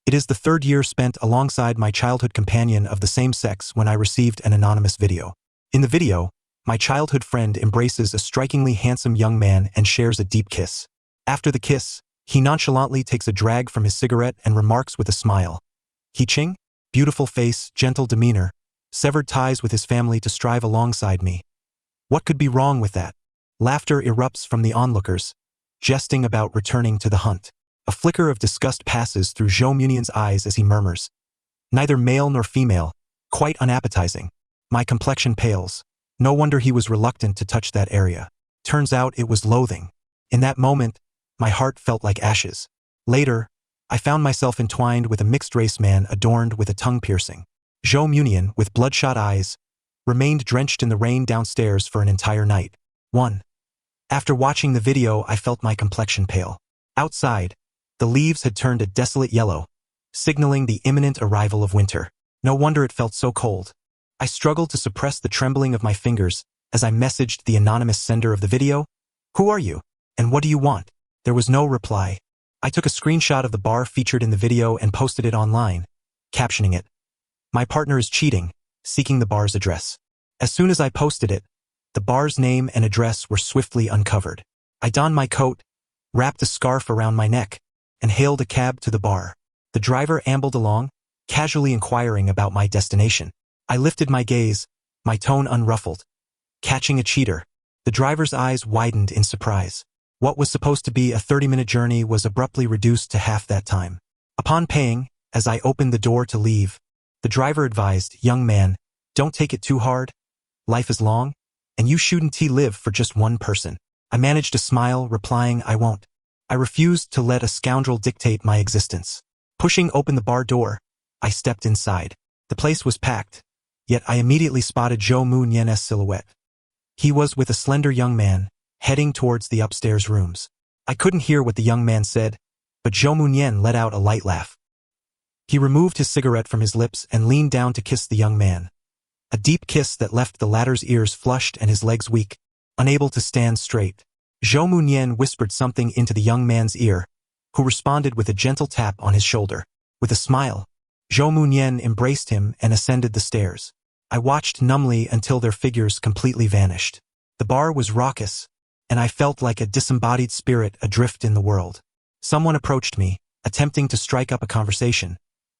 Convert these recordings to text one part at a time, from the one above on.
It is the third year spent alongside my childhood companion of the same sex when I received an anonymous video. In the video, my childhood friend embraces a strikingly handsome young man and shares a deep kiss. After the kiss, he nonchalantly takes a drag from his cigarette and remarks with a smile, "He-ching? Beautiful face, gentle demeanor, severed ties with his family to strive alongside me. What could be wrong with that?" Laughter erupts from the onlookers, jesting about returning to the hunt. A flicker of disgust passes through Zhou Munian's eyes as he murmurs, "Neither male nor female, quite unappetizing. My complexion pales. No wonder he was reluctant to touch that area. Turns out it was loathing." In that moment, my heart felt like ashes. Later, I found myself entwined with a mixed-race man adorned with a tongue piercing. Zhou Munian, with bloodshot eyes, remained drenched in the rain downstairs for an entire night. 1. After watching the video, I felt my complexion pale. Outside, the leaves had turned a desolate yellow, signaling the imminent arrival of winter. No wonder it felt so cold. I struggled to suppress the trembling of my fingers as I messaged the anonymous sender of the video, "Who are you? And what do you want?" There was no reply. I took a screenshot of the bar featured in the video and posted it online, captioning it, "My partner is cheating, seeking the bar's address." As soon as I posted it, the bar's name and address were swiftly uncovered. I donned my coat, wrapped a scarf around my neck, and hailed a cab to the bar. The driver ambled along, casually inquiring about my destination. I lifted my gaze, my tone unruffled. "Catching a cheater." The driver's eyes widened in surprise. What was supposed to be a 30-minute journey was abruptly reduced to half that time. Upon paying, as I opened the door to leave, the driver advised, "Young man, don't take it too hard. Life is long, and you shouldn't live for just one person." I managed a smile, replying, "I won't." I refused to let a scoundrel dictate my existence. Pushing open the bar door, I stepped inside. The place was packed, yet I immediately spotted Zhou Munian's silhouette. He was with a slender young man, heading towards the upstairs rooms. I couldn't hear what the young man said, but Zhou Munian let out a light laugh. He removed his cigarette from his lips and leaned down to kiss the young man. A deep kiss that left the latter's ears flushed and his legs weak, unable to stand straight. Zhou Munian whispered something into the young man's ear, who responded with a gentle tap on his shoulder. With a smile, Zhou Munian embraced him and ascended the stairs. I watched numbly until their figures completely vanished. The bar was raucous, and I felt like a disembodied spirit adrift in the world. Someone approached me, attempting to strike up a conversation,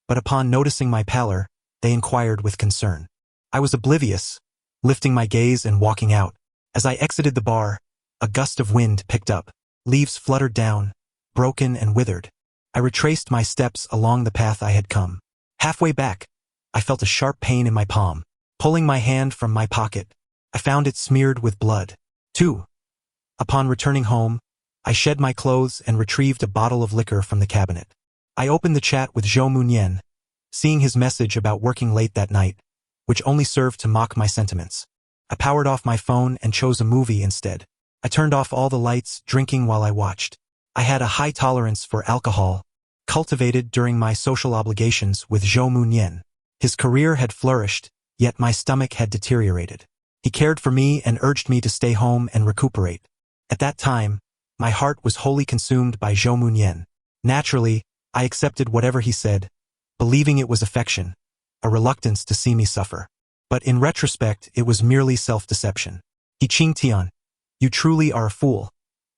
but upon noticing my pallor, they inquired with concern. I was oblivious, lifting my gaze and walking out. As I exited the bar, a gust of wind picked up. Leaves fluttered down, broken and withered. I retraced my steps along the path I had come. Halfway back, I felt a sharp pain in my palm. Pulling my hand from my pocket, I found it smeared with blood. 2. Upon returning home, I shed my clothes and retrieved a bottle of liquor from the cabinet. I opened the chat with Zhou Munian, seeing his message about working late that night, which only served to mock my sentiments. I powered off my phone and chose a movie instead. I turned off all the lights, drinking while I watched. I had a high tolerance for alcohol, cultivated during my social obligations with Zhou Munian. His career had flourished, yet my stomach had deteriorated. He cared for me and urged me to stay home and recuperate. At that time, my heart was wholly consumed by Zhou Munian. Naturally, I accepted whatever he said, believing it was affection, a reluctance to see me suffer. But in retrospect, it was merely self-deception. "He-ching Tian, you truly are a fool,"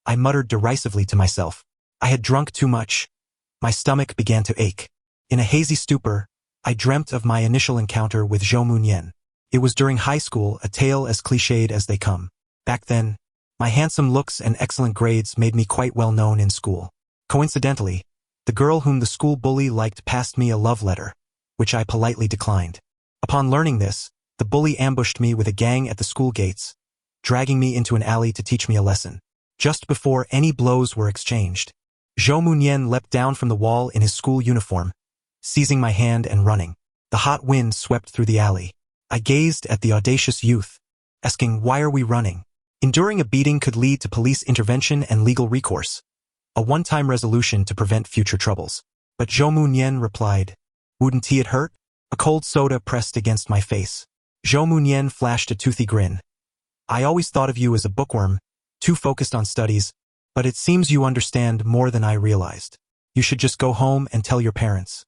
I muttered derisively to myself. I had drunk too much. My stomach began to ache. In a hazy stupor, I dreamt of my initial encounter with Zhou Munian. It was during high school, a tale as cliched as they come. Back then, my handsome looks and excellent grades made me quite well known in school. Coincidentally, the girl whom the school bully liked passed me a love letter, which I politely declined. Upon learning this, the bully ambushed me with a gang at the school gates, dragging me into an alley to teach me a lesson. Just before any blows were exchanged, Zhou Munian leapt down from the wall in his school uniform, seizing my hand and running. The hot wind swept through the alley. I gazed at the audacious youth, asking, "Why are we running?" Enduring a beating could lead to police intervention and legal recourse, a one-time resolution to prevent future troubles. But Zhou Munian replied, "Wouldn't it hurt?" A cold soda pressed against my face. Zhou Munian flashed a toothy grin. "I always thought of you as a bookworm, too focused on studies, but it seems you understand more than I realized. You should just go home and tell your parents."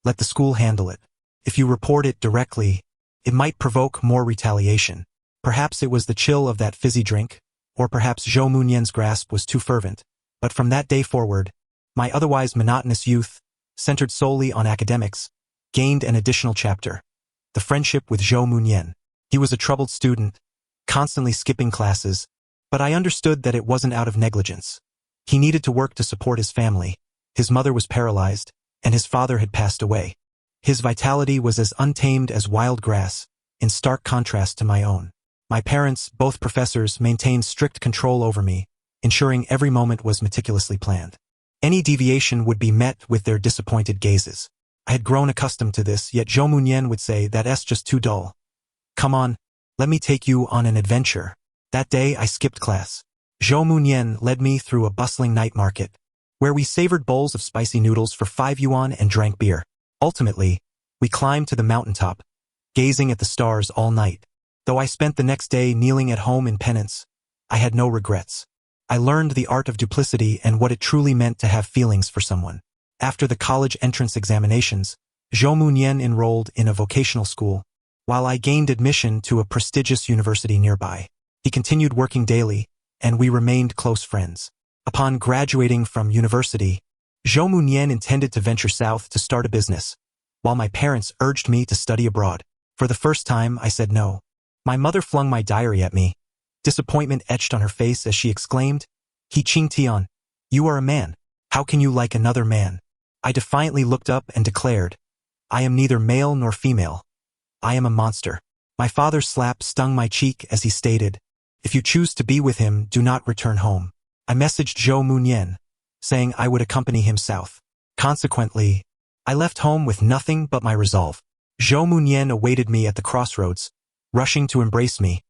Let the school handle it. If you report it directly, it might provoke more retaliation. Perhaps it was the chill of that fizzy drink, or perhaps Zhou Munyan's grasp was too fervent. But from that day forward, my otherwise monotonous youth, centered solely on academics, gained an additional chapter. The friendship with Zhou Munyan. He was a troubled student, constantly skipping classes, but I understood that it wasn't out of negligence. He needed to work to support his family. His mother was paralyzed, and his father had passed away. His vitality was as untamed as wild grass, in stark contrast to my own. My parents, both professors, maintained strict control over me, ensuring every moment was meticulously planned. Any deviation would be met with their disappointed gazes. I had grown accustomed to this, yet Zhou Munyan would say, "That's just too dull. Come on, let me take you on an adventure." That day I skipped class. Zhou Munyan led me through a bustling night market, where we savored bowls of spicy noodles for 5 yuan and drank beer. Ultimately, we climbed to the mountaintop, gazing at the stars all night. Though I spent the next day kneeling at home in penance, I had no regrets. I learned the art of duplicity and what it truly meant to have feelings for someone. After the college entrance examinations, Zhou Munyan enrolled in a vocational school, while I gained admission to a prestigious university nearby. He continued working daily, and we remained close friends. Upon graduating from university, Zhou Munyan intended to venture south to start a business, while my parents urged me to study abroad. For the first time, I said no. My mother flung my diary at me. Disappointment etched on her face as she exclaimed, "He Qing Tian, you are a man. How can you like another man?" I defiantly looked up and declared, "I am neither male nor female. I am a monster." My father's slap stung my cheek as he stated, "If you choose to be with him, do not return home." I messaged Zhou Munyan, saying I would accompany him south. Consequently, I left home with nothing but my resolve. Zhou Munyan awaited me at the crossroads, rushing to embrace me.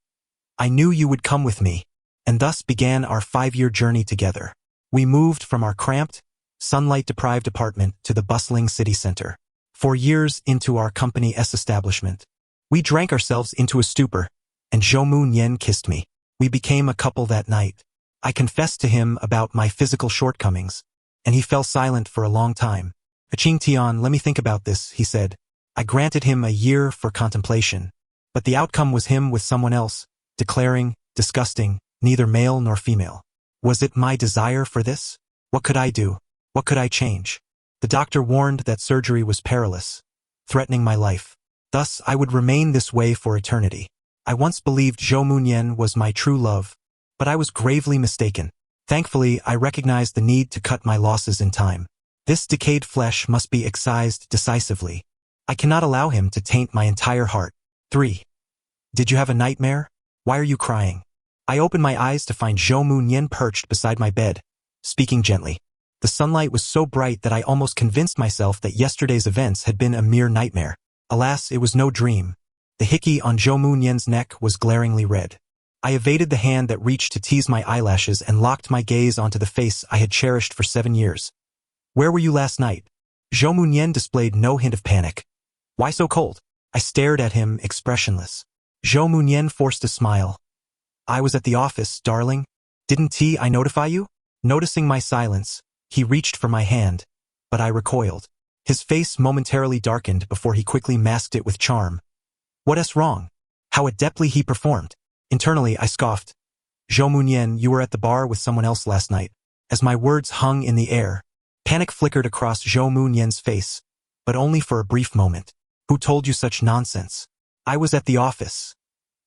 "I knew you would come with me," and thus began our 5-year journey together. We moved from our cramped, sunlight-deprived apartment to the bustling city center. 4 years into our Company S establishment, we drank ourselves into a stupor, and Zhou Munyan kissed me. We became a couple that night. I confessed to him about my physical shortcomings, and he fell silent for a long time. "Qing Tian, let me think about this," he said. I granted him a year for contemplation, but the outcome was him with someone else, declaring, disgusting, neither male nor female. Was it my desire for this? What could I do? What could I change? The doctor warned that surgery was perilous, threatening my life. Thus, I would remain this way for eternity. I once believed Zhou Munyan was my true love, but I was gravely mistaken. Thankfully, I recognized the need to cut my losses in time. This decayed flesh must be excised decisively. I cannot allow him to taint my entire heart. 3. Did you have a nightmare? Why are you crying? I opened my eyes to find Zhou Munyan perched beside my bed, speaking gently. The sunlight was so bright that I almost convinced myself that yesterday's events had been a mere nightmare. Alas, it was no dream. The hickey on Zhou Munyan's neck was glaringly red. I evaded the hand that reached to tease my eyelashes and locked my gaze onto the face I had cherished for 7 years. "Where were you last night?" Zhou Munyan displayed no hint of panic. "Why so cold?" I stared at him, expressionless. Zhou Munyan forced a smile. "I was at the office, darling. Didn't I notify you?" Noticing my silence, he reached for my hand, but I recoiled. His face momentarily darkened before he quickly masked it with charm. "What's wrong?" How adeptly he performed. Internally, I scoffed. "Zhou Munyan, you were at the bar with someone else last night." As my words hung in the air, panic flickered across Zhou Munyan's face, but only for a brief moment. "Who told you such nonsense?" "I was at the office.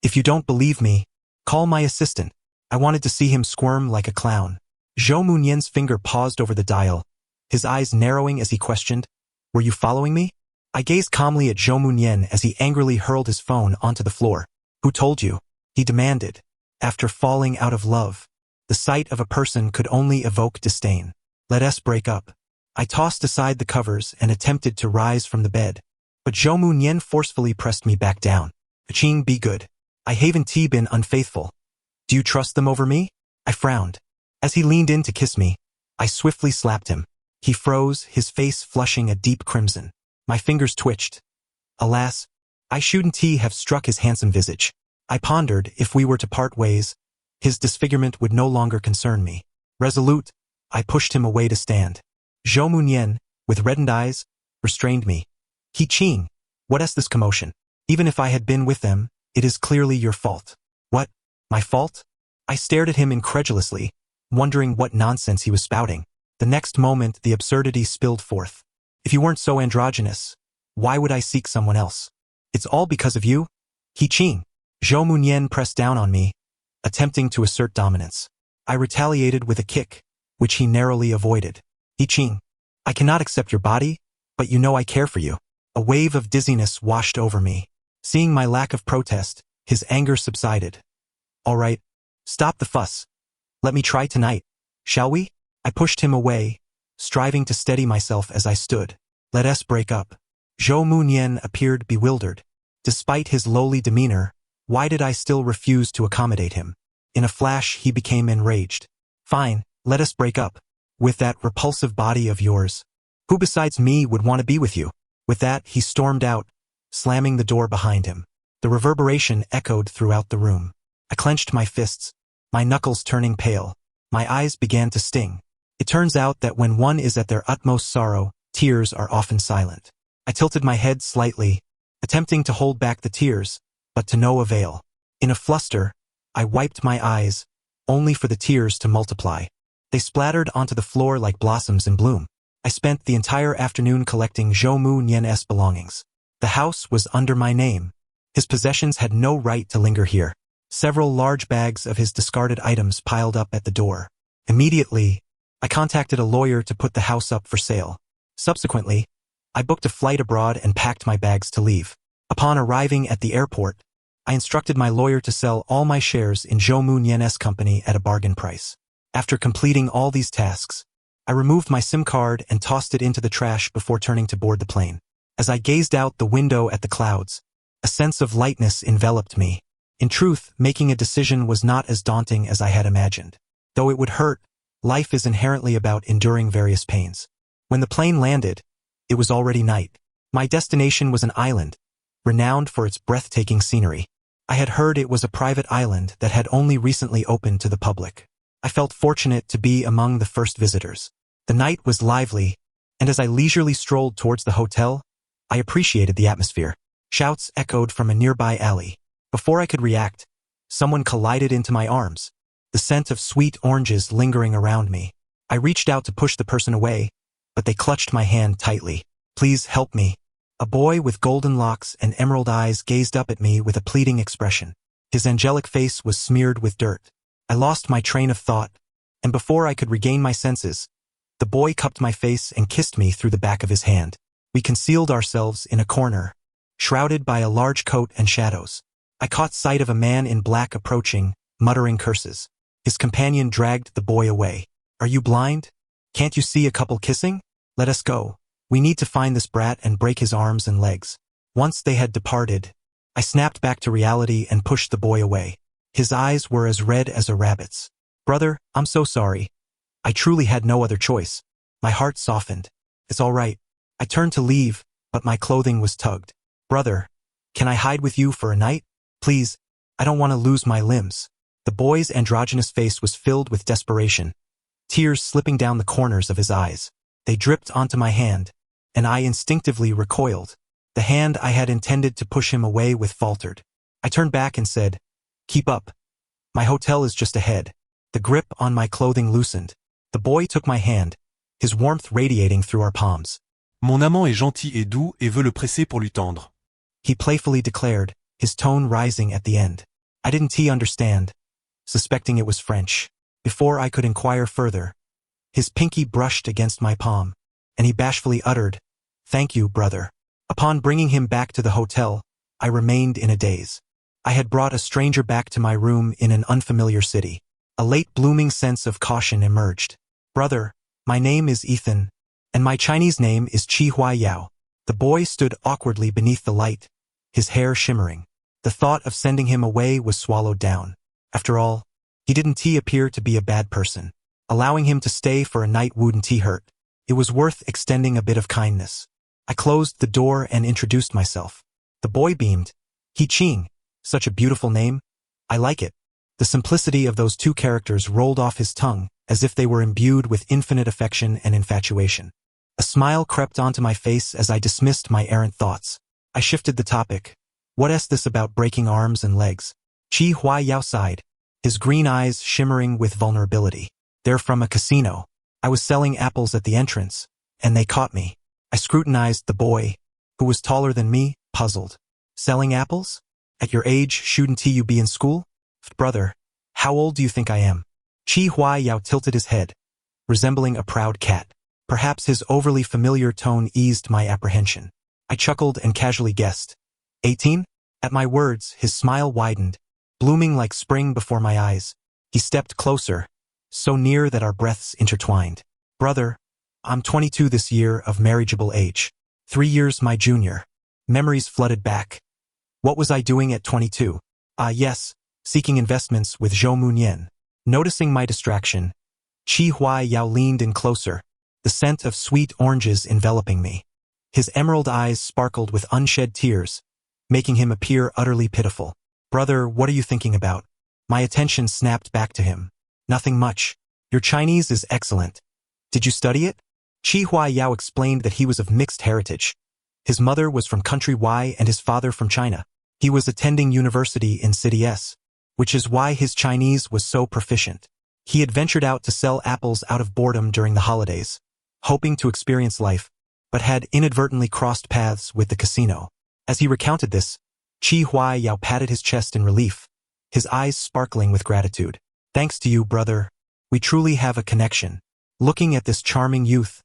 If you don't believe me, call my assistant." I wanted to see him squirm like a clown. Zhou Munyan's finger paused over the dial, his eyes narrowing as he questioned, "Were you following me?" I gazed calmly at Zhou Munyan as he angrily hurled his phone onto the floor. "Who told you?" he demanded. After falling out of love, the sight of a person could only evoke disdain. "Let us break up." I tossed aside the covers and attempted to rise from the bed, but Zhou Munyan forcefully pressed me back down. "Qing, be good. I haven't been unfaithful. Do you trust them over me?" I frowned. As he leaned in to kiss me, I swiftly slapped him. He froze, his face flushing a deep crimson. My fingers twitched. Alas, I shouldn't have struck his handsome visage. I pondered, if we were to part ways, his disfigurement would no longer concern me. Resolute, I pushed him away to stand. Zhou Munyan, with reddened eyes, restrained me. He Qing, what is this commotion? Even if I had been with them, it is clearly your fault. What? My fault? I stared at him incredulously, wondering what nonsense he was spouting. The next moment, the absurdity spilled forth. If you weren't so androgynous, why would I seek someone else? It's all because of you? He Qing. Zhou Munyan pressed down on me, attempting to assert dominance. I retaliated with a kick, which he narrowly avoided. He Qing. I cannot accept your body, but you know I care for you. A wave of dizziness washed over me. Seeing my lack of protest, his anger subsided. All right, stop the fuss. Let me try tonight, shall we? I pushed him away, striving to steady myself as I stood. Let us break up. Zhou Munyan appeared bewildered. Despite his lowly demeanor, why did I still refuse to accommodate him? In a flash, he became enraged. Fine, let us break up. With that repulsive body of yours. Who besides me would want to be with you? With that, he stormed out, slamming the door behind him. The reverberation echoed throughout the room. I clenched my fists, my knuckles turning pale. My eyes began to sting. It turns out that when one is at their utmost sorrow, tears are often silent. I tilted my head slightly, attempting to hold back the tears, but to no avail. In a fluster, I wiped my eyes, only for the tears to multiply. They splattered onto the floor like blossoms in bloom. I spent the entire afternoon collecting Zhou Munyan's belongings. The house was under my name. His possessions had no right to linger here. Several large bags of his discarded items piled up at the door. Immediately, I contacted a lawyer to put the house up for sale. Subsequently, I booked a flight abroad and packed my bags to leave. Upon arriving at the airport, I instructed my lawyer to sell all my shares in Zhou Munyan's company at a bargain price. After completing all these tasks, I removed my SIM card and tossed it into the trash before turning to board the plane. As I gazed out the window at the clouds, a sense of lightness enveloped me. In truth, making a decision was not as daunting as I had imagined. Though it would hurt, life is inherently about enduring various pains. When the plane landed, it was already night. My destination was an island, renowned for its breathtaking scenery. I had heard it was a private island that had only recently opened to the public. I felt fortunate to be among the first visitors. The night was lively, and as I leisurely strolled towards the hotel, I appreciated the atmosphere. Shouts echoed from a nearby alley. Before I could react, someone collided into my arms, the scent of sweet oranges lingering around me. I reached out to push the person away, but they clutched my hand tightly. Please help me. A boy with golden locks and emerald eyes gazed up at me with a pleading expression. His angelic face was smeared with dirt. I lost my train of thought, and before I could regain my senses, the boy cupped my face and kissed me through the back of his hand. We concealed ourselves in a corner, shrouded by a large coat and shadows. I caught sight of a man in black approaching, muttering curses. His companion dragged the boy away. Are you blind? Can't you see a couple kissing? Let us go. We need to find this brat and break his arms and legs. Once they had departed, I snapped back to reality and pushed the boy away. His eyes were as red as a rabbit's. Brother, I'm so sorry. I truly had no other choice. My heart softened. It's all right. I turned to leave, but my clothing was tugged. Brother, can I hide with you for a night? Please, I don't want to lose my limbs. The boy's androgynous face was filled with desperation, tears slipping down the corners of his eyes. They dripped onto my hand, and I instinctively recoiled. The hand I had intended to push him away with faltered. I turned back and said, Keep up. My hotel is just ahead. The grip on my clothing loosened. The boy took my hand, his warmth radiating through our palms. Mon amant est gentil et doux et veut le presser pour lui tendre. He playfully declared, his tone rising at the end. I didn't understand, suspecting it was French. Before I could inquire further, his pinky brushed against my palm, and he bashfully uttered, Thank you, brother. Upon bringing him back to the hotel, I remained in a daze. I had brought a stranger back to my room in an unfamiliar city. A late-blooming sense of caution emerged. Brother, my name is Ethan, and my Chinese name is Chi Hua Yao. The boy stood awkwardly beneath the light, his hair shimmering. The thought of sending him away was swallowed down. After all, he didn't appear to be a bad person. Allowing him to stay for a night wouldn't hurt. It was worth extending a bit of kindness. I closed the door and introduced myself. The boy beamed. He Qing, such a beautiful name. I like it. The simplicity of those two characters rolled off his tongue, as if they were imbued with infinite affection and infatuation. A smile crept onto my face as I dismissed my errant thoughts. I shifted the topic. What's this about breaking arms and legs? Chi Huayao sighed, his green eyes shimmering with vulnerability. They're from a casino. I was selling apples at the entrance, and they caught me. I scrutinized the boy, who was taller than me, puzzled. Selling apples? At your age, shouldn't you be in school? Brother, how old do you think I am? Chi Huayao tilted his head, resembling a proud cat. Perhaps his overly familiar tone eased my apprehension. I chuckled and casually guessed. 18? At my words, his smile widened, blooming like spring before my eyes. He stepped closer, so near that our breaths intertwined. Brother, I'm 22 this year, of marriageable age. 3 years my junior. Memories flooded back. What was I doing at 22? Yes, seeking investments with Zhou Munyan. Noticing my distraction, Chi Huayao leaned in closer, the scent of sweet oranges enveloping me. His emerald eyes sparkled with unshed tears, making him appear utterly pitiful. Brother, what are you thinking about? My attention snapped back to him. Nothing much. Your Chinese is excellent. Did you study it? Chi Huayao explained that he was of mixed heritage. His mother was from country Y and his father from China. He was attending university in City S, which is why his Chinese was so proficient. He had ventured out to sell apples out of boredom during the holidays, hoping to experience life, but had inadvertently crossed paths with the casino. As he recounted this, Chi Huayao patted his chest in relief, his eyes sparkling with gratitude. Thanks to you, brother. We truly have a connection. Looking at this charming youth,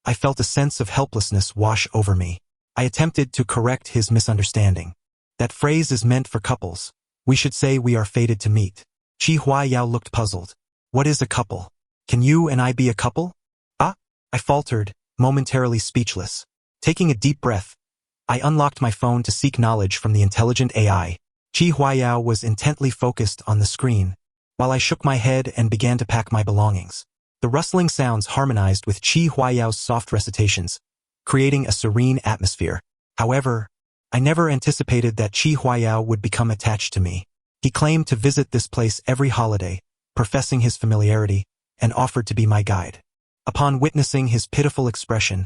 I felt a sense of helplessness wash over me. I attempted to correct his misunderstanding. That phrase is meant for couples. We should say we are fated to meet. Chi Huayao looked puzzled. What is a couple? Can you and I be a couple? I faltered, momentarily speechless. Taking a deep breath, I unlocked my phone to seek knowledge from the intelligent AI. Chi Huayao was intently focused on the screen, while I shook my head and began to pack my belongings. The rustling sounds harmonized with Chi Huayao's soft recitations, creating a serene atmosphere. However, I never anticipated that Chi Huayao would become attached to me. He claimed to visit this place every holiday, professing his familiarity, and offered to be my guide. Upon witnessing his pitiful expression,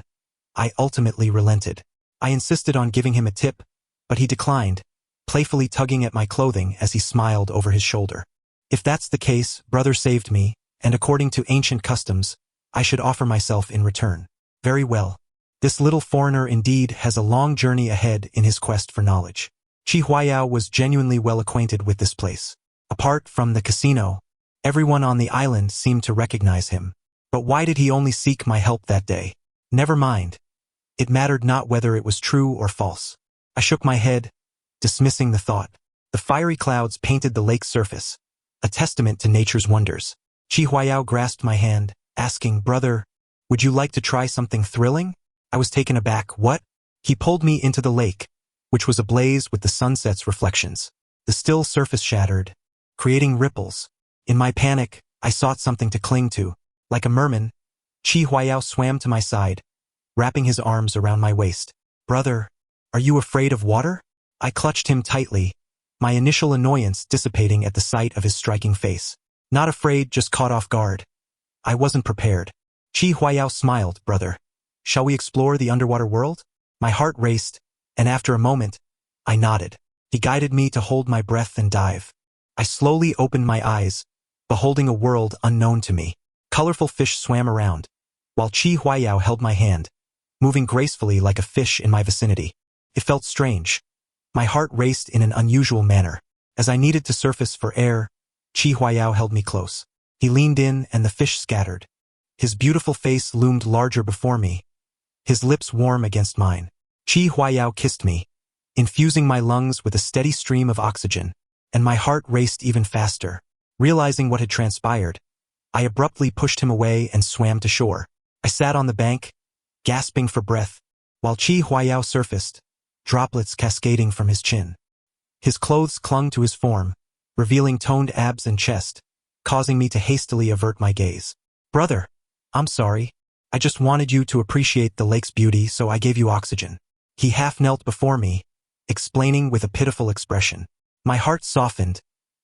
I ultimately relented. I insisted on giving him a tip, but he declined, playfully tugging at my clothing as he smiled over his shoulder. If that's the case, brother saved me, and according to ancient customs, I should offer myself in return. Very well. This little foreigner indeed has a long journey ahead in his quest for knowledge. Chi Huayao was genuinely well acquainted with this place. Apart from the casino, everyone on the island seemed to recognize him. But why did he only seek my help that day? Never mind. It mattered not whether it was true or false. I shook my head, dismissing the thought. The fiery clouds painted the lake's surface, a testament to nature's wonders. Chi Huayao grasped my hand, asking, Brother, would you like to try something thrilling? I was taken aback. What? He pulled me into the lake, which was ablaze with the sunset's reflections. The still surface shattered, creating ripples. In my panic, I sought something to cling to. Like a merman, Chi Huayao swam to my side, wrapping his arms around my waist. Brother, are you afraid of water? I clutched him tightly, my initial annoyance dissipating at the sight of his striking face. Not afraid, just caught off guard. I wasn't prepared. Chi Huayao smiled. Brother, shall we explore the underwater world? My heart raced, and after a moment, I nodded. He guided me to hold my breath and dive. I slowly opened my eyes, beholding a world unknown to me. Colorful fish swam around, while Chi Huayao held my hand, moving gracefully like a fish in my vicinity. It felt strange. My heart raced in an unusual manner. As I needed to surface for air, Chi Huayao held me close. He leaned in and the fish scattered. His beautiful face loomed larger before me, his lips warm against mine. Chi Huayao kissed me, infusing my lungs with a steady stream of oxygen, and my heart raced even faster. Realizing what had transpired, I abruptly pushed him away and swam to shore. I sat on the bank, gasping for breath, while Chi Huayao surfaced, droplets cascading from his chin. His clothes clung to his form, revealing toned abs and chest, causing me to hastily avert my gaze. Brother, I'm sorry. I just wanted you to appreciate the lake's beauty, so I gave you oxygen. He half knelt before me, explaining with a pitiful expression. My heart softened.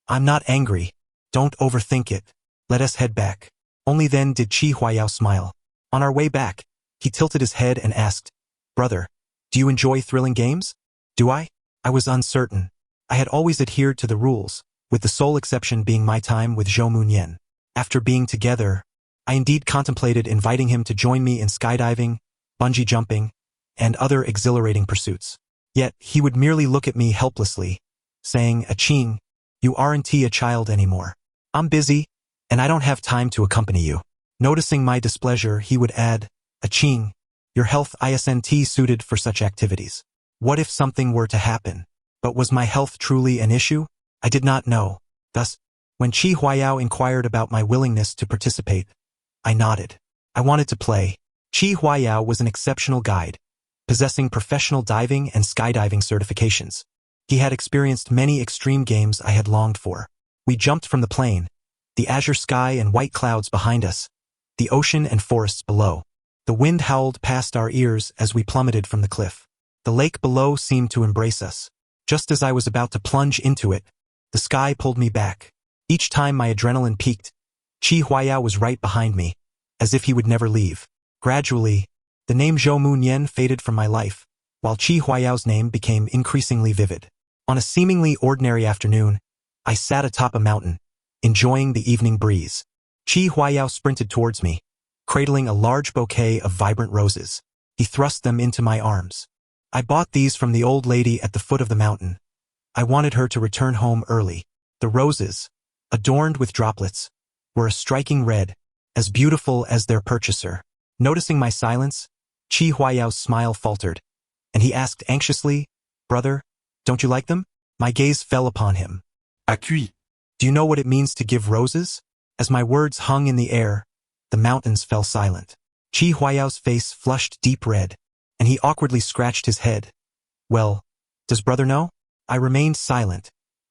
I'm not angry. Don't overthink it. Let us head back. Only then did Chi Huayao smile. On our way back, he He tilted his head and asked, "Brother, do you enjoy thrilling games?" "Do I?" I was uncertain. I had always adhered to the rules, with the sole exception being my time with Zhou Munyan. After being together, I indeed contemplated inviting him to join me in skydiving, bungee jumping, and other exhilarating pursuits. Yet he would merely look at me helplessly, saying, "Aching, you aren't a child anymore. I'm busy, and I don't have time to accompany you." Noticing my displeasure, he would add, "Aching, your health isn't suited for such activities. What if something were to happen?" But was my health truly an issue? I did not know. Thus, when Qi Huayao inquired about my willingness to participate, I nodded. I wanted to play. Qi Huayao was an exceptional guide, possessing professional diving and skydiving certifications. He had experienced many extreme games I had longed for. We jumped from the plane, the azure sky and white clouds behind us, the ocean and forests below. The wind howled past our ears as we plummeted from the cliff. The lake below seemed to embrace us. Just as I was about to plunge into it, the sky pulled me back. Each time my adrenaline peaked, Qi Huayao was right behind me, as if he would never leave. Gradually, the name Zhou Munyan faded from my life, while Qi Huayao's name became increasingly vivid. On a seemingly ordinary afternoon, I sat atop a mountain, enjoying the evening breeze. Qi Huayao sprinted towards me, cradling a large bouquet of vibrant roses. He thrust them into my arms. "I bought these from the old lady at the foot of the mountain. I wanted her to return home early." The roses, adorned with droplets, were a striking red, as beautiful as their purchaser. Noticing my silence, Qi Huayao's smile faltered, and he asked anxiously, "Brother, don't you like them?" My gaze fell upon him. Accueil. "Do you know what it means to give roses?" As my words hung in the air, the mountains fell silent. Qi Huayao's face flushed deep red, and he awkwardly scratched his head. "Well, does brother know?" I remained silent,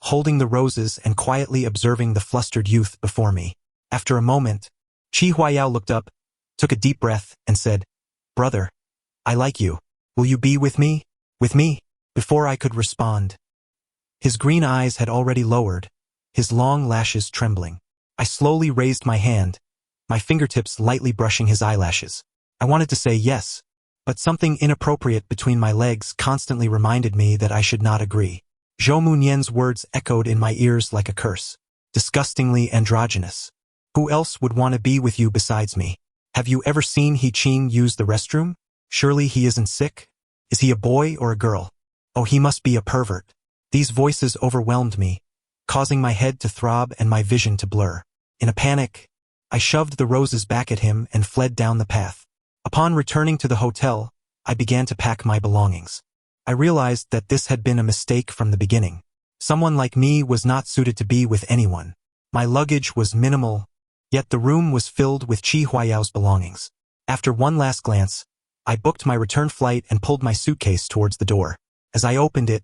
holding the roses and quietly observing the flustered youth before me. After a moment, Qi Huayao looked up, took a deep breath, and said, "Brother, I like you. Will you be with me?" "With me?" Before I could respond, his green eyes had already lowered, his long lashes trembling. I slowly raised my hand, my fingertips lightly brushing his eyelashes. I wanted to say yes, but something inappropriate between my legs constantly reminded me that I should not agree. Zhou Munyan's words echoed in my ears like a curse. "Disgustingly androgynous. Who else would want to be with you besides me? Have you ever seen He Qing use the restroom? Surely he isn't sick? Is he a boy or a girl? Oh, he must be a pervert." These voices overwhelmed me, causing my head to throb and my vision to blur. In a panic, I shoved the roses back at him and fled down the path. Upon returning to the hotel, I began to pack my belongings. I realized that this had been a mistake from the beginning. Someone like me was not suited to be with anyone. My luggage was minimal, yet the room was filled with Qi Huayao's belongings. After one last glance, I booked my return flight and pulled my suitcase towards the door. As I opened it,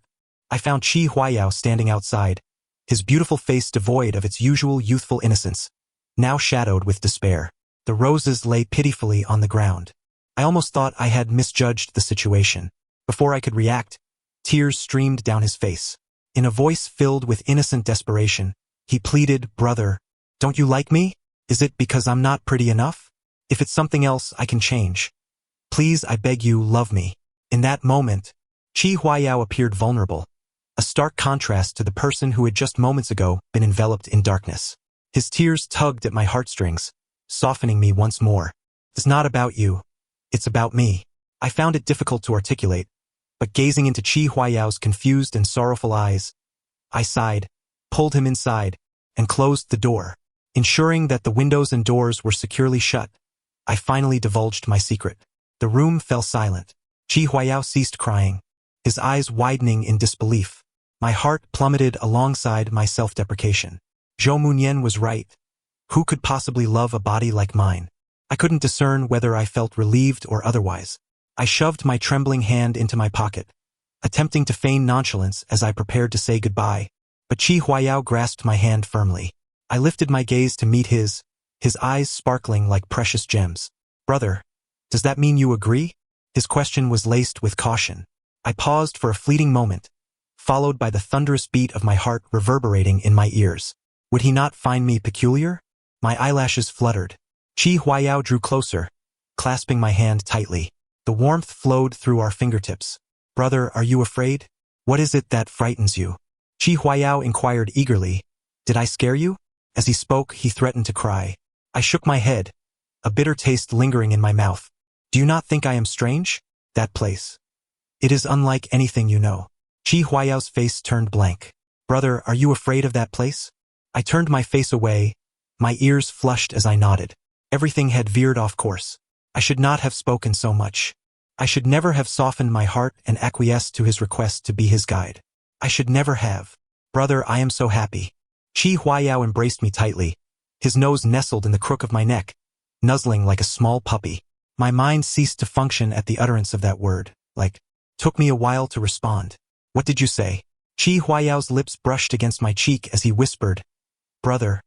I found Qi Huayao standing outside, his beautiful face devoid of its usual youthful innocence, now shadowed with despair. The roses lay pitifully on the ground. I almost thought I had misjudged the situation. Before I could react, tears streamed down his face. In a voice filled with innocent desperation, he pleaded, "Brother, don't you like me? Is it because I'm not pretty enough? If it's something else, I can change. Please, I beg you, love me." In that moment, Qi Huayao appeared vulnerable, a stark contrast to the person who had just moments ago been enveloped in darkness. His tears tugged at my heartstrings, softening me once more. "It's not about you. It's about me." I found it difficult to articulate, but gazing into Qi Huayao's confused and sorrowful eyes, I sighed, pulled him inside, and closed the door. Ensuring that the windows and doors were securely shut, I finally divulged my secret. The room fell silent. Qi Huayao ceased crying, his eyes widening in disbelief. My heart plummeted alongside my self-deprecation. Zhou Munyan was right. Who could possibly love a body like mine? I couldn't discern whether I felt relieved or otherwise. I shoved my trembling hand into my pocket, attempting to feign nonchalance as I prepared to say goodbye, but Qi Huayao grasped my hand firmly. I lifted my gaze to meet his eyes sparkling like precious gems. "Brother, does that mean you agree?" His question was laced with caution. I paused for a fleeting moment, followed by the thunderous beat of my heart reverberating in my ears. Would he not find me peculiar? My eyelashes fluttered. Qi Huayao drew closer, clasping my hand tightly. The warmth flowed through our fingertips. Brother, are you afraid? What is it that frightens you? Qi Huayao inquired eagerly. Did I scare you? As he spoke, he threatened to cry. I shook my head, a bitter taste lingering in my mouth. Do you not think I am strange? That place. It is unlike anything you know. Qi Huayao's face turned blank. Brother, are you afraid of that place? I turned my face away, my ears flushed as I nodded. Everything had veered off course. I should not have spoken so much. I should never have softened my heart and acquiesced to his request to be his guide. I should never have. Brother, I am so happy. Qi Huayao embraced me tightly, his nose nestled in the crook of my neck, nuzzling like a small puppy. My mind ceased to function at the utterance of that word, took me a while to respond. What did you say? Qi Huayao's lips brushed against my cheek as he whispered, Brother,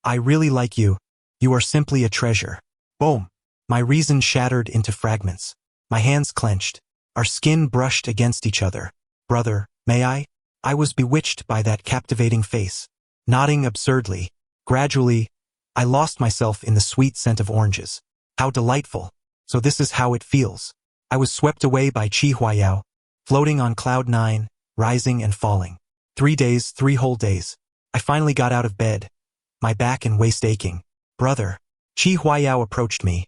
I really like you. You are simply a treasure. Boom! My reason shattered into fragments. My hands clenched. Our skin brushed against each other. Brother, may I? I was bewitched by that captivating face. Nodding absurdly. Gradually, I lost myself in the sweet scent of oranges. How delightful. So this is how it feels. I was swept away by Qi Huayao, floating on cloud 9, rising and falling. 3 days, 3 whole days. I finally got out of bed, my back and waist aching. Brother, Qi Huayao approached me,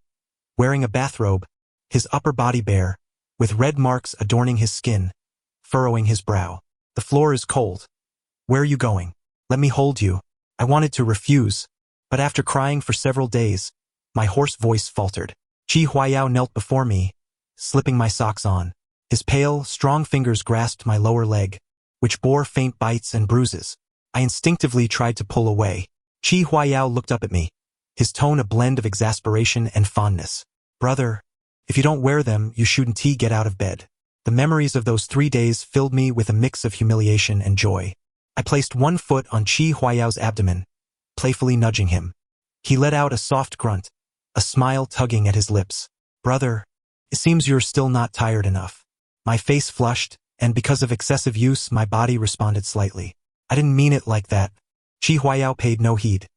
wearing a bathrobe, his upper body bare, with red marks adorning his skin, furrowing his brow. The floor is cold. Where are you going? Let me hold you. I wanted to refuse, but after crying for several days, my hoarse voice faltered. Qi Huayao knelt before me, slipping my socks on. His pale, strong fingers grasped my lower leg, which bore faint bites and bruises. I instinctively tried to pull away. Qi Huayao looked up at me, his tone a blend of exasperation and fondness. Brother, if you don't wear them, you shouldn't get out of bed. The memories of those 3 days filled me with a mix of humiliation and joy. I placed one foot on Qi Huayao's abdomen, playfully nudging him. He let out a soft grunt, a smile tugging at his lips. Brother, it seems you're still not tired enough. My face flushed, and because of excessive use, my body responded slightly. I didn't mean it like that. Qi Huayao paid no heed.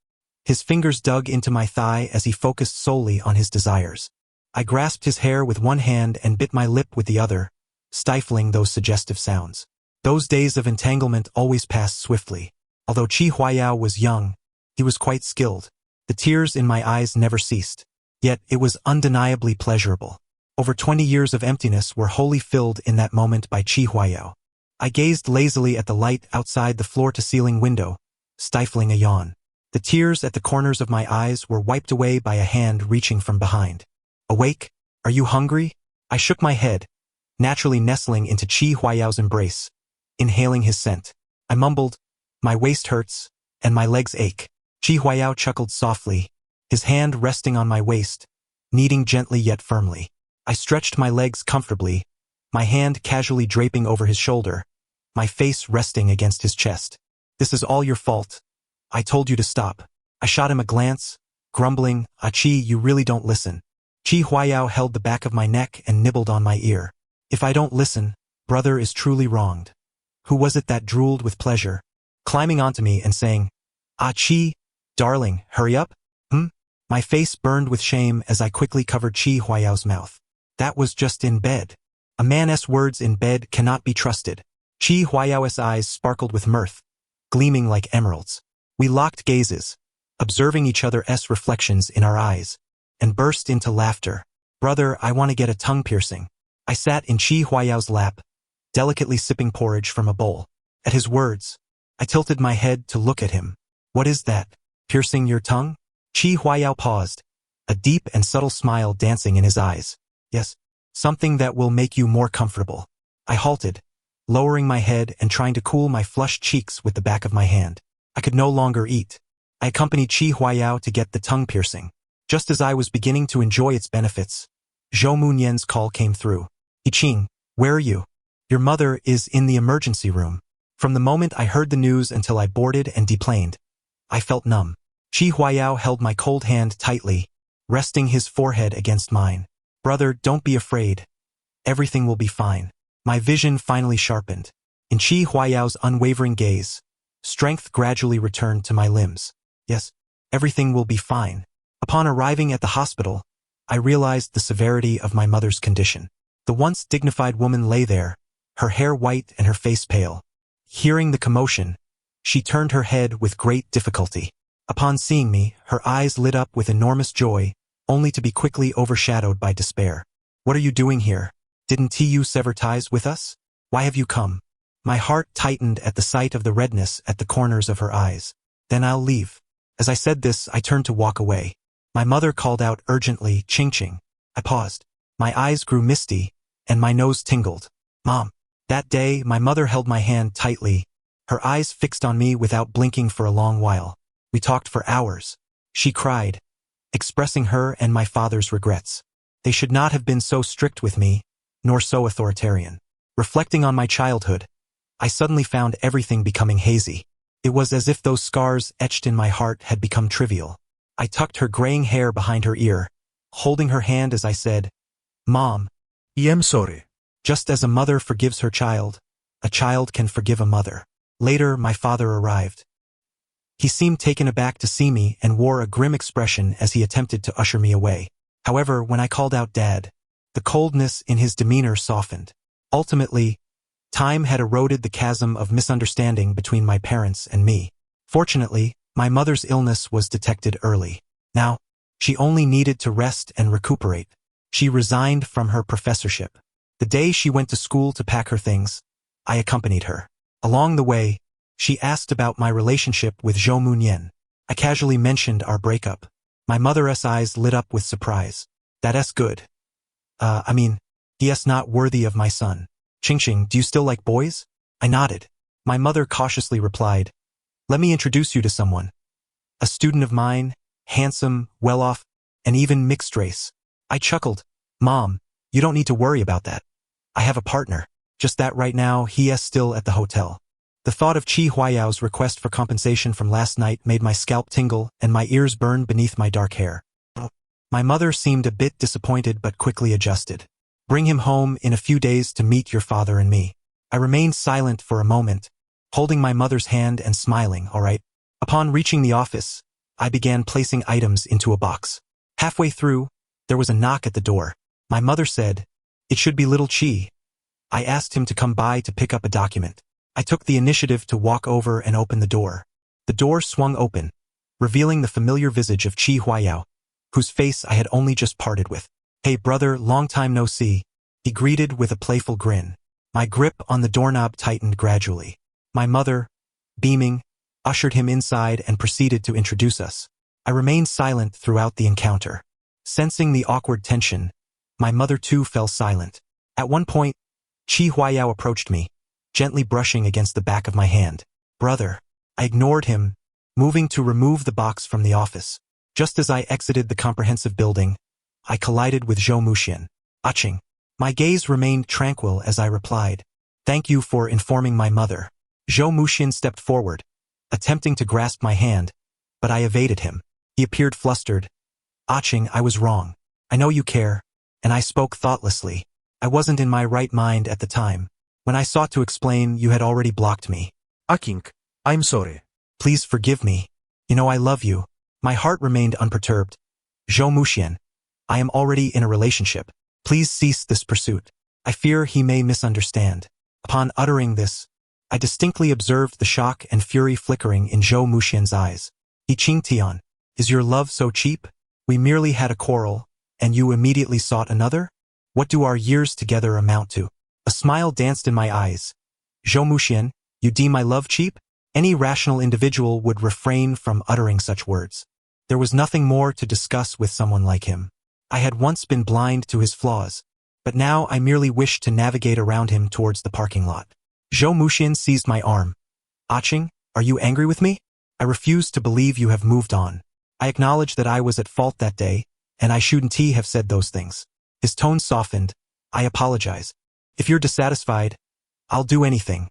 His fingers dug into my thigh as he focused solely on his desires. I grasped his hair with one hand and bit my lip with the other, stifling those suggestive sounds. Those days of entanglement always passed swiftly. Although Qi Huayao was young, he was quite skilled. The tears in my eyes never ceased. Yet it was undeniably pleasurable. Over 20 years of emptiness were wholly filled in that moment by Qi Huayao. I gazed lazily at the light outside the floor-to-ceiling window, stifling a yawn. The tears at the corners of my eyes were wiped away by a hand reaching from behind. Awake? Are you hungry? I shook my head, naturally nestling into Qi Huayao's embrace, inhaling his scent. I mumbled, my waist hurts, and my legs ache. Qi Huayao chuckled softly, his hand resting on my waist, kneading gently yet firmly. I stretched my legs comfortably, my hand casually draping over his shoulder, my face resting against his chest. This is all your fault. I told you to stop. I shot him a glance, grumbling, Qi, you really don't listen. Qi Huayao held the back of my neck and nibbled on my ear. If I don't listen, brother is truly wronged. Who was it that drooled with pleasure, climbing onto me and saying, Qi, darling, hurry up? My face burned with shame as I quickly covered Qi Huayao's mouth. That was just in bed. A man's words in bed cannot be trusted. Qi Huayao's eyes sparkled with mirth, gleaming like emeralds. We locked gazes, observing each other's reflections in our eyes, and burst into laughter. Brother, I want to get a tongue piercing. I sat in Qi Huayao's lap, delicately sipping porridge from a bowl. At his words, I tilted my head to look at him. What is that? Piercing your tongue? Qi Huayao paused, a deep and subtle smile dancing in his eyes. Yes, something that will make you more comfortable. I halted, lowering my head and trying to cool my flushed cheeks with the back of my hand. I could no longer eat. I accompanied Qi Huayao to get the tongue piercing. Just as I was beginning to enjoy its benefits, Zhou Munyan's call came through. Yiqing, where are you? Your mother is in the emergency room. From the moment I heard the news until I boarded and deplaned, I felt numb. Qi Huayao held my cold hand tightly, resting his forehead against mine. Brother, don't be afraid. Everything will be fine. My vision finally sharpened. In Qi Huayao's unwavering gaze, strength gradually returned to my limbs. Yes, everything will be fine. Upon arriving at the hospital, I realized the severity of my mother's condition. The once dignified woman lay there, her hair white and her face pale. Hearing the commotion, she turned her head with great difficulty. Upon seeing me, her eyes lit up with enormous joy, only to be quickly overshadowed by despair. "What are you doing here? Didn't you sever ties with us? Why have you come?" My heart tightened at the sight of the redness at the corners of her eyes. "Then I'll leave." As I said this, I turned to walk away. My mother called out urgently, "Ching Ching." I paused. My eyes grew misty, and my nose tingled. "Mom." That day, my mother held my hand tightly, her eyes fixed on me without blinking for a long while. We talked for hours. She cried, expressing her and my father's regrets. They should not have been so strict with me, nor so authoritarian. Reflecting on my childhood, I suddenly found everything becoming hazy. It was as if those scars etched in my heart had become trivial. I tucked her graying hair behind her ear, holding her hand as I said, "Mom." I am sorry. Just as a mother forgives her child, a child can forgive a mother. Later, my father arrived. He seemed taken aback to see me and wore a grim expression as he attempted to usher me away. However, when I called out Dad, the coldness in his demeanor softened. Ultimately, time had eroded the chasm of misunderstanding between my parents and me. Fortunately, my mother's illness was detected early. Now, she only needed to rest and recuperate. She resigned from her professorship. The day she went to school to pack her things, I accompanied her. Along the way, she asked about my relationship with Zhou Munyan. I casually mentioned our breakup. My mother's eyes lit up with surprise. "That's good. He is not worthy of my son. Ching Ching, do you still like boys?" I nodded. My mother cautiously replied, "Let me introduce you to someone. A student of mine, handsome, well-off, and even mixed race." I chuckled. "Mom, you don't need to worry about that. I have a partner. Just that right now he is still at the hotel." The thought of Chi Huayao's request for compensation from last night made my scalp tingle and my ears burn beneath my dark hair. My mother seemed a bit disappointed but quickly adjusted. "Bring him home in a few days to meet your father and me." I remained silent for a moment, holding my mother's hand and smiling, "All right." Upon reaching the office, I began placing items into a box. Halfway through, there was a knock at the door. My mother said, "It should be little Chi." I asked him to come by to pick up a document. I took the initiative to walk over and open the door. The door swung open, revealing the familiar visage of Chi Huayao, whose face I had only just parted with. "Hey brother, long time no see," he greeted with a playful grin. My grip on the doorknob tightened gradually. My mother, beaming, ushered him inside and proceeded to introduce us. I remained silent throughout the encounter. Sensing the awkward tension, my mother too fell silent. At one point, Chi Huayao approached me, gently brushing against the back of my hand. "Brother." I ignored him, moving to remove the box from the office. Just as I exited the comprehensive building, I collided with Zhou Muxian. "Aching." My gaze remained tranquil as I replied, "Thank you for informing my mother." Zhou Muxian stepped forward, attempting to grasp my hand, but I evaded him. He appeared flustered. "Aching, I was wrong. I know you care," and I spoke thoughtlessly. "I wasn't in my right mind at the time. When I sought to explain, you had already blocked me." Aching, I'm sorry. "Please forgive me. You know I love you." My heart remained unperturbed. "Zhou Muxian, I am already in a relationship. Please cease this pursuit. I fear he may misunderstand." Upon uttering this, I distinctly observed the shock and fury flickering in Zhou Muxian's eyes. "He Qing Tian, is your love so cheap? We merely had a quarrel, and you immediately sought another? What do our years together amount to?" A smile danced in my eyes. "Zhou Muxian, you deem my love cheap? Any rational individual would refrain from uttering such words. There was nothing more to discuss with someone like him. I had once been blind to his flaws, but now I merely wished to navigate around him towards the parking lot. Zhou Muxian seized my arm. "Aching, are you angry with me? I refuse to believe you have moved on. I acknowledge that I was at fault that day, and I shouldn't have said those things." His tone softened. "I apologize. If you're dissatisfied, I'll do anything.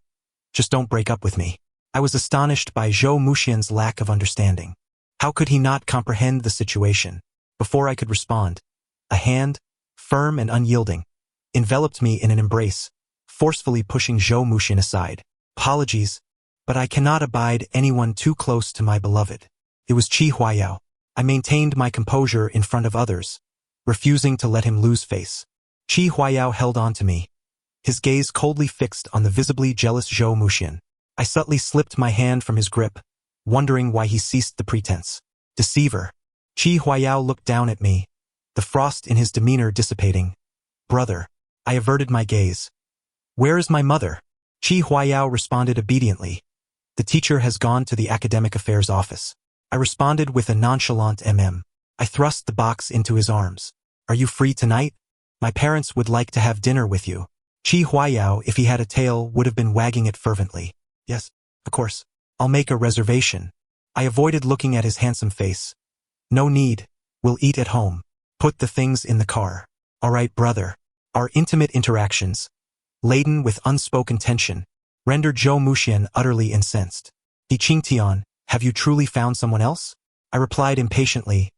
Just don't break up with me." I was astonished by Zhou Muxian's lack of understanding. How could he not comprehend the situation? Before I could respond, a hand, firm and unyielding, enveloped me in an embrace, forcefully pushing Zhou Muxian aside. "Apologies, but I cannot abide anyone too close to my beloved." It was Chi Huayao. I maintained my composure in front of others, refusing to let him lose face. Qi Huayao held on to me, his gaze coldly fixed on the visibly jealous Zhou Muxian. I subtly slipped my hand from his grip, wondering why he ceased the pretense. Deceiver. Qi Huayao looked down at me, the frost in his demeanor dissipating. Brother. I averted my gaze. Where is my mother? Qi Huayao responded obediently. The teacher has gone to the academic affairs office. I responded with a nonchalant I thrust the box into his arms. Are you free tonight? My parents would like to have dinner with you. Qi Huayao, if he had a tail, would have been wagging it fervently. Yes, of course. I'll make a reservation. I avoided looking at his handsome face. No need. We'll eat at home. Put the things in the car. All right, brother. Our intimate interactions, laden with unspoken tension, rendered Zhou Muxian utterly incensed. Di Qingtian, have you truly found someone else? I replied impatiently.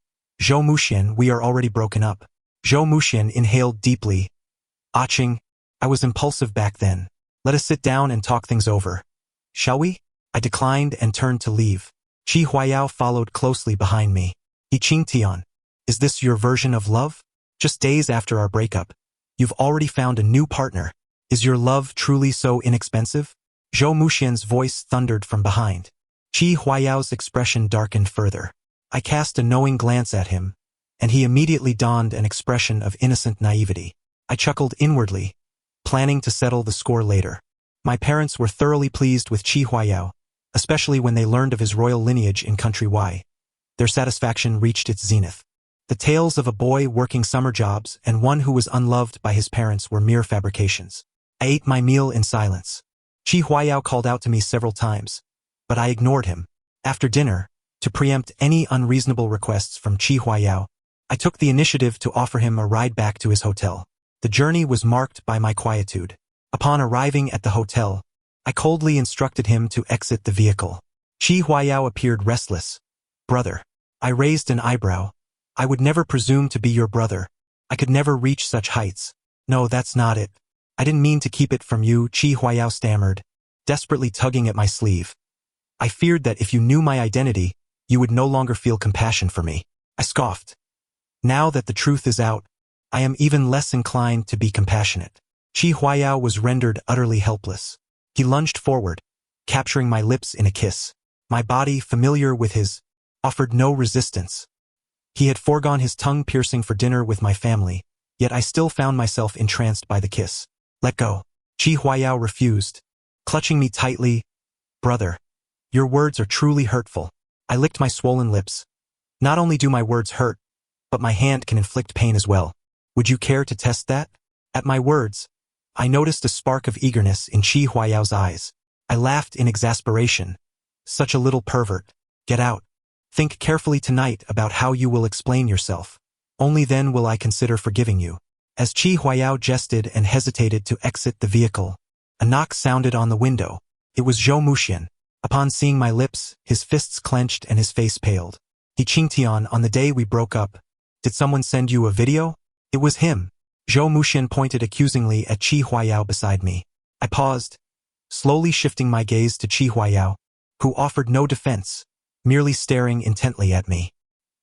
Zhou Muxian, we are already broken up. Zhou Muxian inhaled deeply. Aching, I was impulsive back then. Let us sit down and talk things over. Shall we? I declined and turned to leave. Qi Huayao followed closely behind me. Di Qingtian, is this your version of love? Just days after our breakup, you've already found a new partner. Is your love truly so inexpensive? Zhou Muxian's voice thundered from behind. Qi Huayao's expression darkened further. I cast a knowing glance at him, and he immediately donned an expression of innocent naivety. I chuckled inwardly, planning to settle the score later. My parents were thoroughly pleased with Qi Huayao, especially when they learned of his royal lineage in country Y. Their satisfaction reached its zenith. The tales of a boy working summer jobs and one who was unloved by his parents were mere fabrications. I ate my meal in silence. Qi Huayao called out to me several times, but I ignored him. After dinner, to preempt any unreasonable requests from Qi Huayao, I took the initiative to offer him a ride back to his hotel. The journey was marked by my quietude. Upon arriving at the hotel, I coldly instructed him to exit the vehicle. Qi Huayao appeared restless. Brother. I raised an eyebrow. I would never presume to be your brother. I could never reach such heights. No, that's not it. I didn't mean to keep it from you, Qi Huayao stammered, desperately tugging at my sleeve. I feared that if you knew my identity, you would no longer feel compassion for me. I scoffed. Now that the truth is out, I am even less inclined to be compassionate. Qi Huayao was rendered utterly helpless. He lunged forward, capturing my lips in a kiss. My body, familiar with his, offered no resistance. He had foregone his tongue piercing for dinner with my family, yet I still found myself entranced by the kiss. Let go. Qi Huayao refused, clutching me tightly. Brother, your words are truly hurtful. I licked my swollen lips. Not only do my words hurt, but my hand can inflict pain as well. Would you care to test that? At my words, I noticed a spark of eagerness in Qi Huayao's eyes. I laughed in exasperation. Such a little pervert. Get out. Think carefully tonight about how you will explain yourself. Only then will I consider forgiving you. As Qi Huayao jested and hesitated to exit the vehicle, a knock sounded on the window. It was Zhou Muxian. Upon seeing my lips, his fists clenched and his face paled. Di Qingtian, on the day we broke up, did someone send you a video? It was him. Zhou Muxian pointed accusingly at Qi Huayao beside me. I paused, slowly shifting my gaze to Qi Huayao, who offered no defense, merely staring intently at me.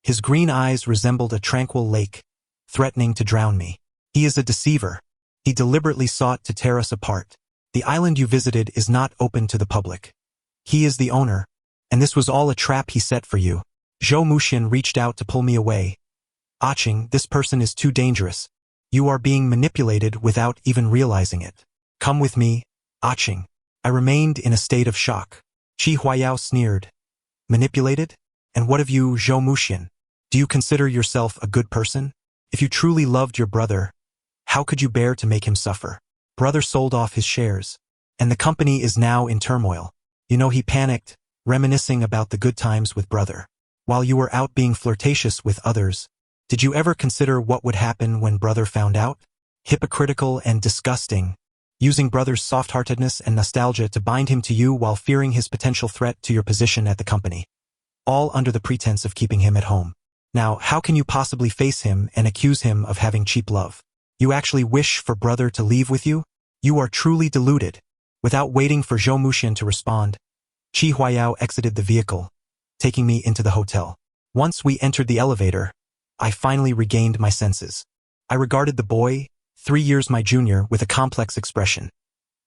His green eyes resembled a tranquil lake, threatening to drown me. He is a deceiver. He deliberately sought to tear us apart. The island you visited is not open to the public. He is the owner, and this was all a trap he set for you. Zhou Muxian reached out to pull me away. Aching, this person is too dangerous. You are being manipulated without even realizing it. Come with me, Aching. I remained in a state of shock. Qi Huayao sneered. Manipulated? And what of you, Zhou Muxian? Do you consider yourself a good person? If you truly loved your brother, how could you bear to make him suffer? Brother sold off his shares, and the company is now in turmoil. You know, he panicked, reminiscing about the good times with brother. While you were out being flirtatious with others, did you ever consider what would happen when brother found out? Hypocritical and disgusting, using brother's soft-heartedness and nostalgia to bind him to you while fearing his potential threat to your position at the company. All under the pretense of keeping him at home. Now, how can you possibly face him and accuse him of having cheap love? You actually wish for brother to leave with you? You are truly deluded. Without waiting for Zhou Muxian to respond, Qi Huayao exited the vehicle, taking me into the hotel. Once we entered the elevator, I finally regained my senses. I regarded the boy, 3 years my junior, with a complex expression.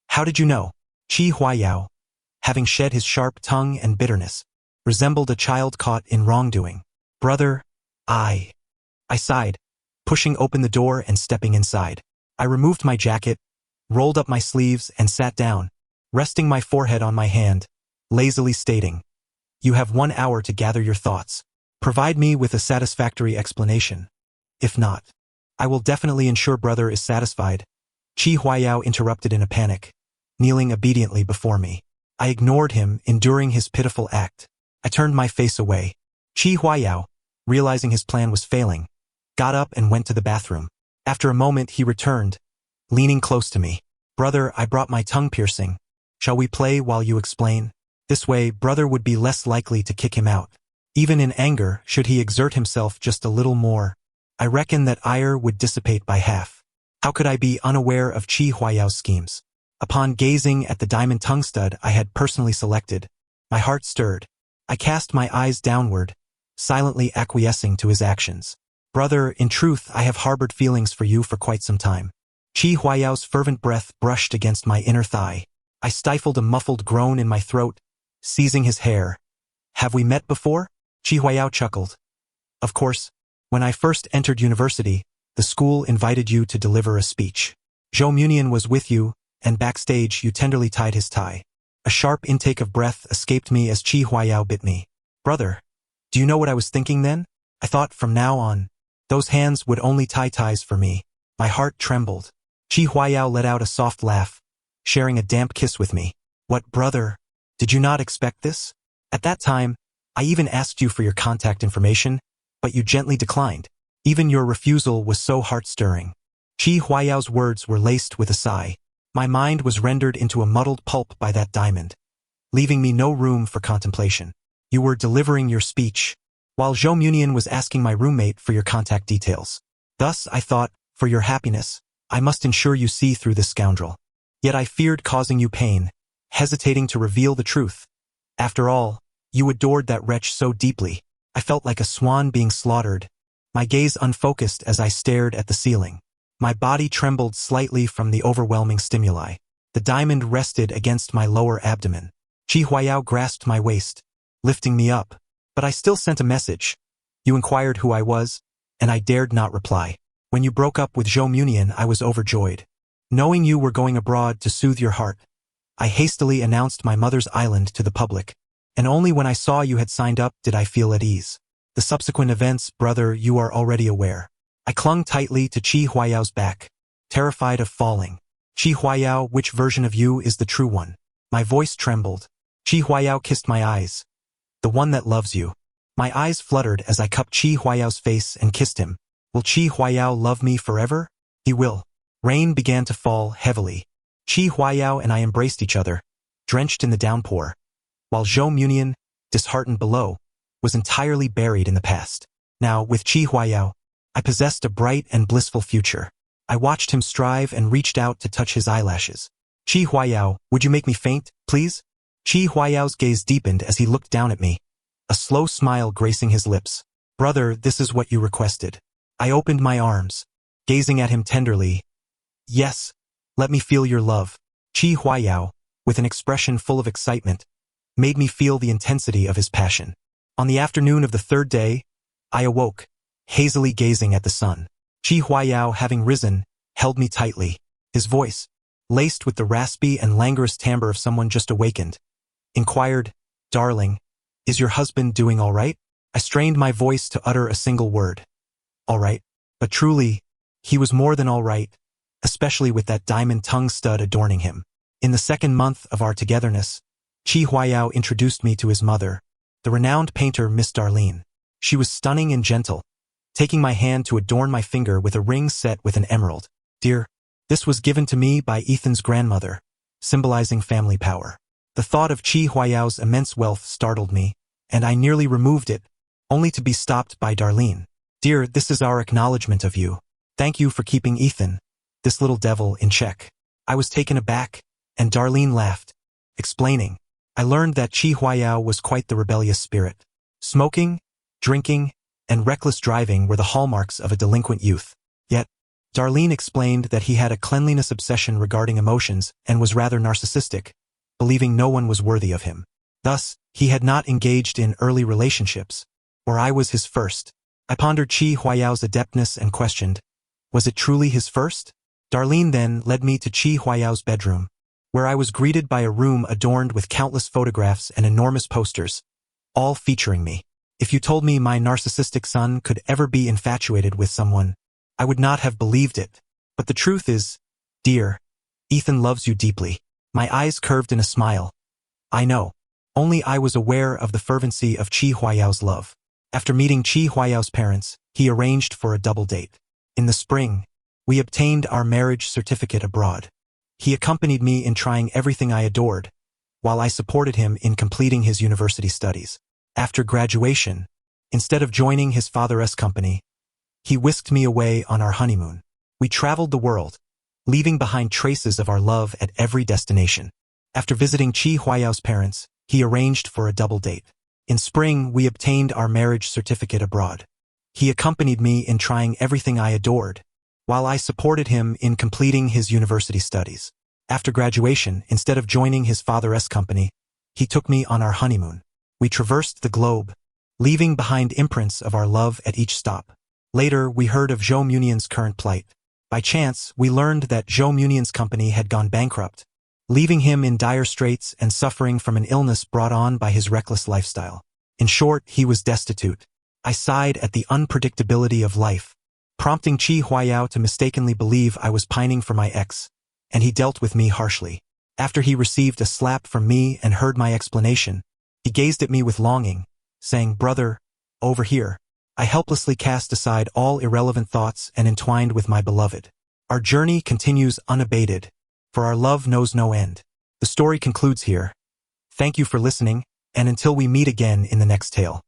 How did you know? Qi Huayao, having shed his sharp tongue and bitterness, resembled a child caught in wrongdoing. Brother, I sighed, pushing open the door and stepping inside. I removed my jacket, rolled up my sleeves and sat down, resting my forehead on my hand, lazily stating, "You have 1 hour to gather your thoughts. Provide me with a satisfactory explanation. If not, I will definitely ensure brother is satisfied." Qi Huayao interrupted in a panic, kneeling obediently before me. I ignored him, enduring his pitiful act. I turned my face away. Qi Huayao, realizing his plan was failing, got up and went to the bathroom. After a moment he returned, leaning close to me. "Brother, I brought my tongue piercing. Shall we play while you explain?" This way, brother would be less likely to kick him out. Even in anger, should he exert himself just a little more, I reckon that ire would dissipate by half. How could I be unaware of Qi Huayao's schemes? Upon gazing at the diamond tongue stud I had personally selected, my heart stirred. I cast my eyes downward, silently acquiescing to his actions. "Brother, in truth I have harbored feelings for you for quite some time." Qi Huayao's fervent breath brushed against my inner thigh. I stifled a muffled groan in my throat, seizing his hair. "Have we met before?" Qi Huayao chuckled. "Of course. When I first entered university, the school invited you to deliver a speech. Zhou Munian was with you, and backstage you tenderly tied his tie." A sharp intake of breath escaped me as Qi Huayao bit me. "Brother, do you know what I was thinking then? I thought from now on, those hands would only tie ties for me." My heart trembled. Qi Huayao let out a soft laugh, sharing a damp kiss with me. "What, brother? Did you not expect this? At that time, I even asked you for your contact information, but you gently declined. Even your refusal was so heart-stirring." Qi Huayao's words were laced with a sigh. My mind was rendered into a muddled pulp by that diamond, leaving me no room for contemplation. "You were delivering your speech, while Zhou Munian was asking my roommate for your contact details. Thus, I thought, for your happiness, I must ensure you see through this scoundrel. Yet I feared causing you pain, hesitating to reveal the truth. After all, you adored that wretch so deeply. I felt like a swan being slaughtered, my gaze unfocused as I stared at the ceiling. My body trembled slightly from the overwhelming stimuli. The diamond rested against my lower abdomen. Qi Huayao grasped my waist, lifting me up, but I still sent a message. "You inquired who I was, and I dared not reply. When you broke up with Zhou Munian, I was overjoyed. Knowing you were going abroad to soothe your heart, I hastily announced my mother's island to the public, and only when I saw you had signed up did I feel at ease. The subsequent events, brother, you are already aware." I clung tightly to Qi Huayao's back, terrified of falling. "Qi Huayao, which version of you is the true one?" My voice trembled. Qi Huayao kissed my eyes. "The one that loves you." My eyes fluttered as I cupped Qi Huayao's face and kissed him. "Will Qi Huayao love me forever?" "He will." Rain began to fall heavily. Qi Huayao and I embraced each other, drenched in the downpour, while Zhou Munian, disheartened below, was entirely buried in the past. Now, with Qi Huayao, I possessed a bright and blissful future. I watched him strive and reached out to touch his eyelashes. "Qi Huayao, would you make me faint, please?" Qi Huayao's gaze deepened as he looked down at me, a slow smile gracing his lips. "Brother, this is what you requested." I opened my arms, gazing at him tenderly. "Yes, let me feel your love." Qi Huayao, with an expression full of excitement, made me feel the intensity of his passion. On the afternoon of the 3rd day, I awoke, hazily gazing at the sun. Qi Huayao, having risen, held me tightly. His voice, laced with the raspy and languorous timbre of someone just awakened, inquired, "Darling, is your husband doing all right?" I strained my voice to utter a single word. "All right." But truly, he was more than all right, especially with that diamond tongue stud adorning him. In the 2nd month of our togetherness, Qi Huayao introduced me to his mother, the renowned painter Miss Darlene. She was stunning and gentle, taking my hand to adorn my finger with a ring set with an emerald. "Dear, this was given to me by Ethan's grandmother, symbolizing family power." The thought of Qi Huayao's immense wealth startled me, and I nearly removed it, only to be stopped by Darlene. "Dear, this is our acknowledgement of you. Thank you for keeping Ethan, this little devil, in check." I was taken aback, and Darlene laughed, explaining, "I learned that Qi Huayao was quite the rebellious spirit. Smoking, drinking, and reckless driving were the hallmarks of a delinquent youth. Yet, Darlene explained that he had a cleanliness obsession regarding emotions and was rather narcissistic, believing no one was worthy of him. Thus, he had not engaged in early relationships, or I was his first. I pondered Chi Huayao's adeptness and questioned, was it truly his first? Darlene then led me to Chi Huayao's bedroom, where I was greeted by a room adorned with countless photographs and enormous posters, all featuring me. If you told me my narcissistic son could ever be infatuated with someone, I would not have believed it. But the truth is, dear, Ethan loves you deeply. My eyes curved in a smile. I know. Only I was aware of the fervency of Chi Huayao's love. After meeting Chi Huayao's parents, he arranged for a double date. In the spring, we obtained our marriage certificate abroad. He accompanied me in trying everything I adored, while I supported him in completing his university studies. After graduation, instead of joining his father's company, he whisked me away on our honeymoon. We traveled the world, leaving behind traces of our love at every destination. After visiting Chi Huayao's parents, he arranged for a double date. In spring, we obtained our marriage certificate abroad. He accompanied me in trying everything I adored, while I supported him in completing his university studies. After graduation, instead of joining his father's company, he took me on our honeymoon. We traversed the globe, leaving behind imprints of our love at each stop. Later, we heard of Zhou Munian's current plight. By chance, we learned that Zhou Munian's company had gone bankrupt, leaving him in dire straits and suffering from an illness brought on by his reckless lifestyle. In short, he was destitute. I sighed at the unpredictability of life, prompting Chi Huayao to mistakenly believe I was pining for my ex, and he dealt with me harshly. After he received a slap from me and heard my explanation, he gazed at me with longing, saying, "Brother, over here." I helplessly cast aside all irrelevant thoughts and entwined with my beloved. Our journey continues unabated, for our love knows no end. The story concludes here. Thank you for listening, and until we meet again in the next tale.